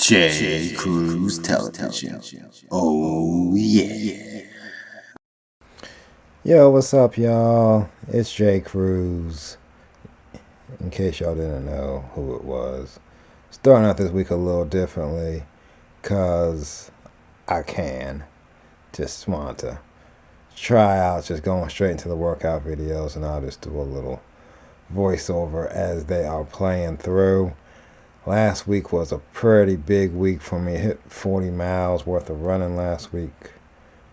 JCrews television. Oh yeah. Yo, what's up, y'all? It's JCrews. In case y'all didn't know who it was. Starting out this week a little differently, cause I can. Just want to try out just going straight into the workout videos, and I'll just do a little voiceover as they are playing through. Last week was a pretty big week for me. Hit 40 miles worth of running last week,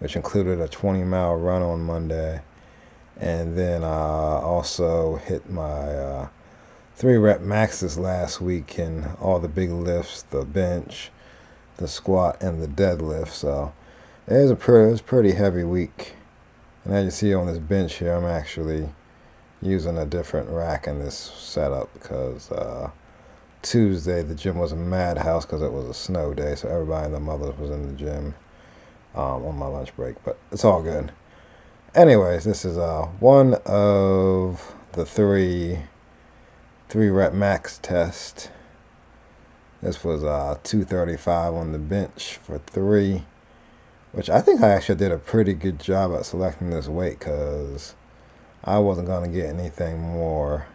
which included a 20-mile run on Monday. And then also hit my 3-rep maxes last week in all the big lifts, the bench, the squat, and the deadlift. So it was a pretty heavy week. And as you see on this bench here, I'm actually using a different rack in this setup because Tuesday the gym was a madhouse because it was a snow day, so everybody and their mothers was in the gym on my lunch break, but it's all good. Anyways, this is one of the three rep max test. This was 235 on the bench for 3, which I think I actually did a pretty good job at selecting this weight because I wasn't going to get anything more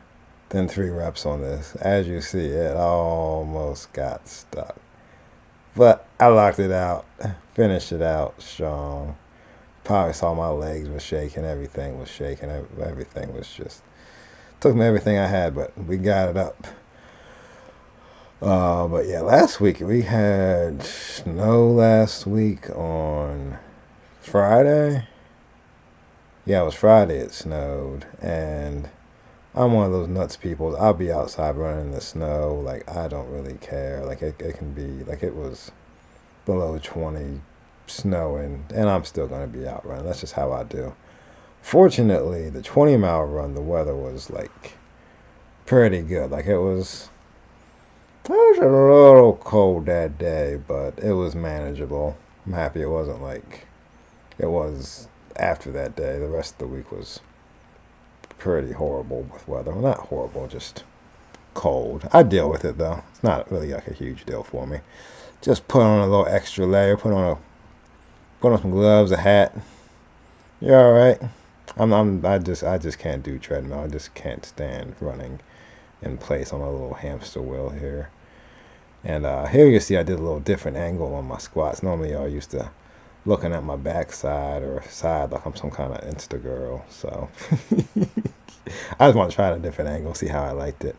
than 3 reps on this. As you see, it almost got stuck. But I locked it out, finished it out strong. Probably saw my legs were shaking, everything was shaking, everything was just, took me everything I had, but we got it up. But yeah, last week we had snow last week on Friday. Yeah, it was Friday it snowed, and I'm one of those nuts people. I'll be outside running in the snow. Like, I don't really care. Like, it can be, like, it was below 20 snowing, and I'm still going to be out running. That's just how I do. Fortunately, the 20-mile run, the weather was, like, pretty good. Like, it was a little cold that day, but it was manageable. I'm happy it wasn't like it was after that day. The rest of the week was pretty horrible with weather. Well, not horrible, just cold. I deal with it though. It's not really like a huge deal for me. Just put on a little extra layer, put on some gloves, a hat. You're all right. I just can't do treadmill. I just can't stand running in place on a little hamster wheel here. And here you see I did a little different angle on my squats. Normally y'all used to looking at my backside or side like I'm some kind of Insta girl. So I just want to try a different angle, see how I liked it.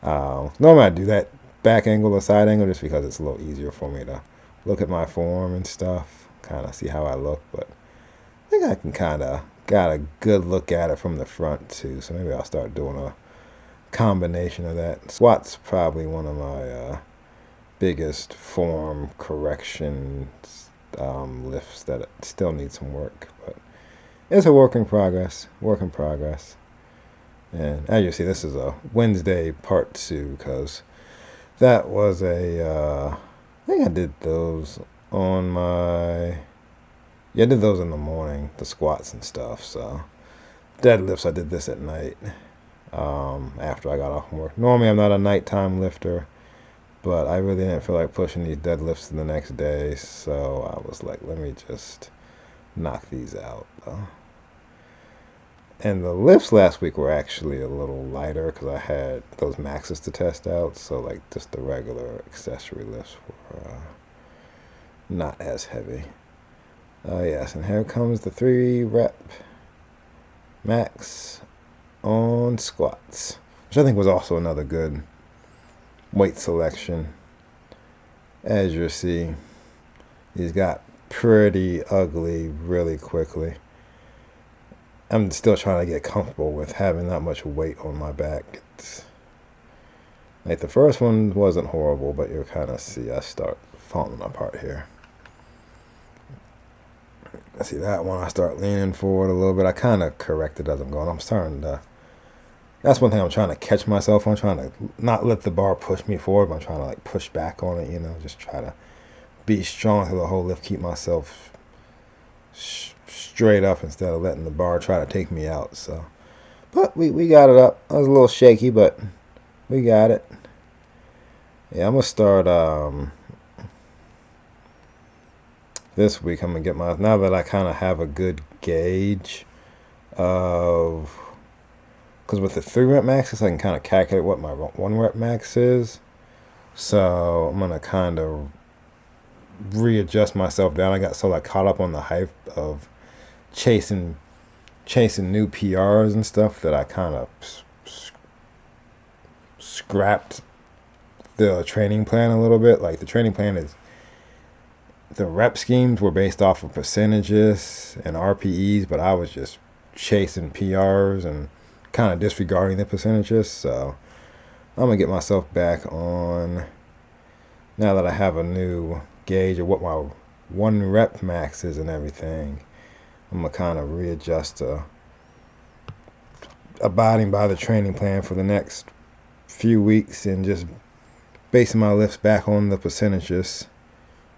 Normally I do that back angle or side angle just because it's a little easier for me to look at my form and stuff, kind of see how I look. But I think I can kind of got a good look at it from the front too. So maybe I'll start doing a combination of that. Squats probably one of my biggest form correction lifts that still need some work, but it's a work in progress. And as you see, this is a Wednesday part 2 because that was I think I did those on my, I did those in the morning, the squats and stuff. So deadlifts, I did this at night after I got off from work. Normally I'm not a nighttime lifter, but I really didn't feel like pushing these deadlifts the next day, so I was like, let me just knock these out. And the lifts last week were actually a little lighter because I had those maxes to test out, so like just the regular accessory lifts were not as heavy. Yes, and here comes the 3-rep max on squats, which I think was also another good weight selection. As you see, these got pretty ugly really quickly. I'm still trying to get comfortable with having that much weight on my back. Like the first one wasn't horrible, but you'll kind of see I start falling apart here. I see that one, I start leaning forward a little bit. I kind of correct it as I'm going. I'm starting to, that's one thing I'm trying to catch myself on, trying to not let the bar push me forward, but I'm trying to like push back on it, just try to be strong through the whole lift, keep myself straight up instead of letting the bar try to take me out. So, but we got it up. I was a little shaky, but we got it. Yeah, I'm gonna start this week I'm going to get now that I kind of have a good gauge of, because with the 3 rep maxes I can kind of calculate what my 1 rep max is. So I'm going to kind of readjust myself down. I got so caught up on the hype of chasing new PRs and stuff that I kind of scrapped the training plan a little bit. Like, the training plan is, the rep schemes were based off of percentages and RPEs, but I was just chasing PRs and kind of disregarding the percentages. So I'm gonna get myself back on, now that I have a new gauge of what my 1 rep max is and everything. I'm gonna kind of readjust to abiding by the training plan for the next few weeks and just basing my lifts back on the percentages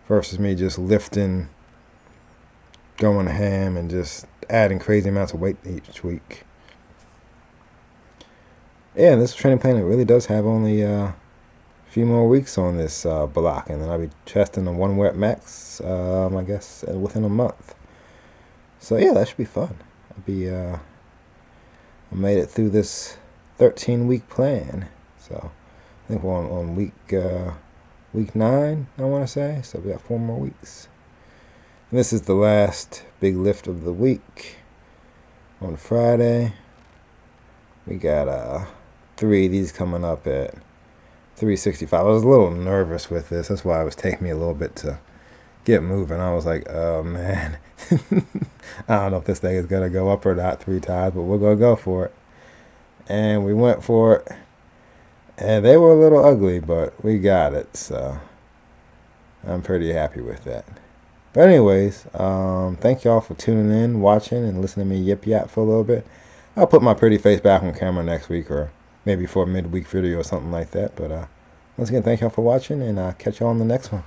versus me just lifting, going ham, and just adding crazy amounts of weight each week. Yeah, this training plan, it really does have only a few more weeks on this block, and then I'll be testing the 1 rep max, I guess, within a month. So yeah, that should be fun. I made it through this 13-week plan. So I think we're on week 9, I want to say. So we got 4 more weeks. And this is the last big lift of the week. On Friday, we got 3 of these coming up at 365. I was a little nervous with this. That's why it was taking me a little bit to get moving. I was like, oh man, I don't know if this thing is going to go up or not 3 times, but we're going to go for it. And we went for it. And they were a little ugly, but we got it. So I'm pretty happy with that. But anyways, thank y'all for tuning in, watching, and listening to me yip yap for a little bit. I'll put my pretty face back on camera next week, or maybe for a midweek video or something like that. But once again, thank y'all for watching, and I'll catch y'all on the next one.